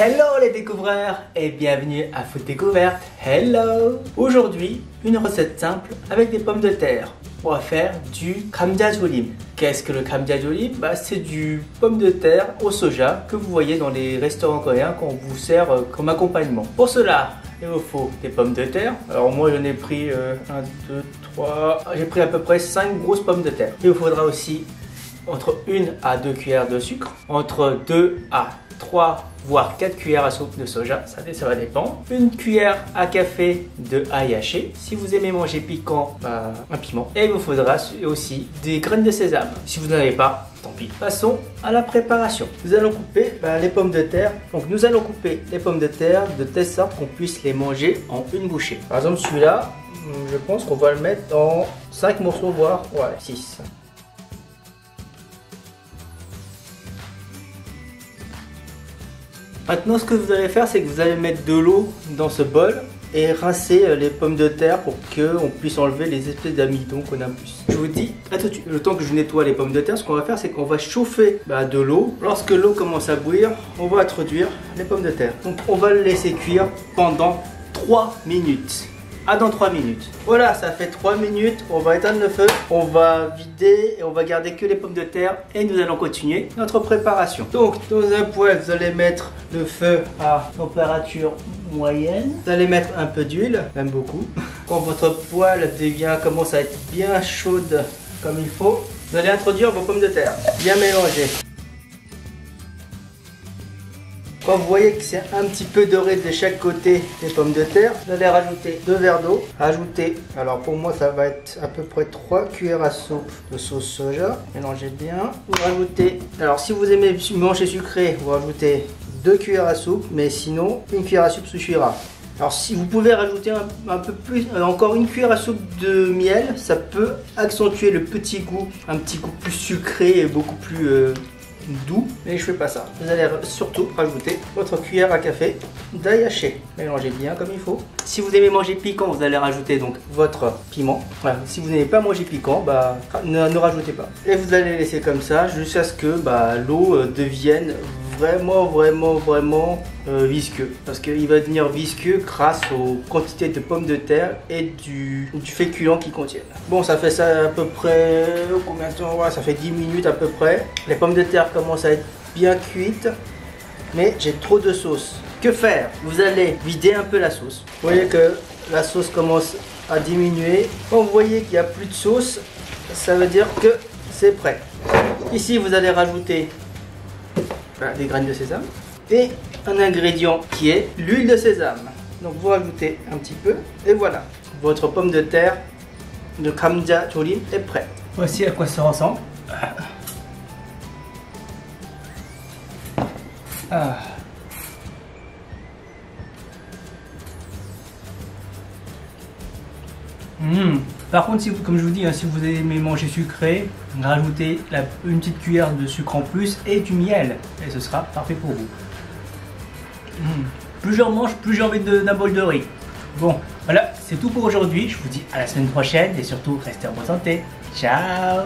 Hello les découvreurs et bienvenue à Food Découverte. Hello. Aujourd'hui, une recette simple avec des pommes de terre. On va faire du kamjajolim. Qu'est-ce que le kamjajolim? C'est du pomme de terre au soja que vous voyez dans les restaurants coréens qu'on vous sert comme accompagnement. Pour cela, il vous faut des pommes de terre. Alors moi j'en ai pris 1, 2, 3, j'ai pris à peu près 5 grosses pommes de terre. Il vous faudra aussi entre 1 à 2 cuillères de sucre, entre 2 à 3 voire 4 cuillères à soupe de soja, ça va dépendre. Une cuillère à café de ail haché. Si vous aimez manger piquant, un piment. Et il vous faudra aussi des graines de sésame. Si vous n'en avez pas, tant pis. Passons à la préparation. Nous allons couper les pommes de terre. Donc nous allons couper les pommes de terre de telle sorte qu'on puisse les manger en une bouchée. Par exemple celui-là, je pense qu'on va le mettre en 5 morceaux, voire 6. Maintenant, ce que vous allez faire, c'est que vous allez mettre de l'eau dans ce bol et rincer les pommes de terre pour qu'on puisse enlever les espèces d'amidon qu'on a en plus. Je vous dis, à tout de suite. Le temps que je nettoie les pommes de terre, ce qu'on va faire, c'est qu'on va chauffer de l'eau. Lorsque l'eau commence à bouillir, on va introduire les pommes de terre. Donc, on va le laisser cuire pendant 3 minutes. Dans 3 minutes. Voilà, ça fait 3 minutes. On va éteindre le feu, on va vider et on va garder que les pommes de terre et nous allons continuer notre préparation. Donc, dans un poêle, vous allez mettre le feu à température moyenne. Vous allez mettre un peu d'huile, même beaucoup. Quand votre poêle commence à être bien chaude comme il faut, vous allez introduire vos pommes de terre, bien mélangées. Quand vous voyez que c'est un petit peu doré de chaque côté des pommes de terre, vous allez rajouter 2 verres d'eau. Alors pour moi ça va être à peu près 3 cuillères à soupe de sauce soja. Mélangez bien. Vous rajoutez, alors si vous aimez manger sucré, vous rajoutez 2 cuillères à soupe, mais sinon 1 cuillère à soupe suffira. Alors si vous pouvez rajouter un peu plus, encore 1 cuillère à soupe de miel, ça peut accentuer le petit goût, un petit goût plus sucré et beaucoup plus doux, mais je fais pas ça. Vous allez surtout rajouter votre cuillère à café d'ail haché. Mélangez bien comme il faut. Si vous aimez manger piquant, vous allez rajouter donc votre piment. Si vous n'aimez pas manger piquant, ne rajoutez pas. Et vous allez laisser comme ça jusqu'à ce que l'eau devienne vraiment visqueux, parce qu'il va devenir visqueux grâce aux quantités de pommes de terre et du féculent qu'ils contiennent. Bon, ça fait ça à peu près combien de temps? Ça fait 10 minutes à peu près. Les pommes de terre commencent à être bien cuites, mais j'ai trop de sauce. Que faire? Vous allez vider un peu la sauce. Vous voyez que la sauce commence à diminuer. Quand vous voyez qu'il n'y a plus de sauce, ça veut dire que c'est prêt. Ici, vous allez rajouter des graines de sésame et un ingrédient qui est l'huile de sésame. Donc vous rajoutez un petit peu et voilà, votre pomme de terre de kamjajolim est prête. Voici à quoi ça ressemble. Par contre, si vous, comme je vous dis, si vous aimez manger sucré, rajoutez une petite cuillère de sucre en plus et du miel et ce sera parfait pour vous. Plus j'en mange, plus j'ai envie d'un bol de riz. Bon, voilà, c'est tout pour aujourd'hui. Je vous dis à la semaine prochaine et surtout restez en bonne santé. Ciao.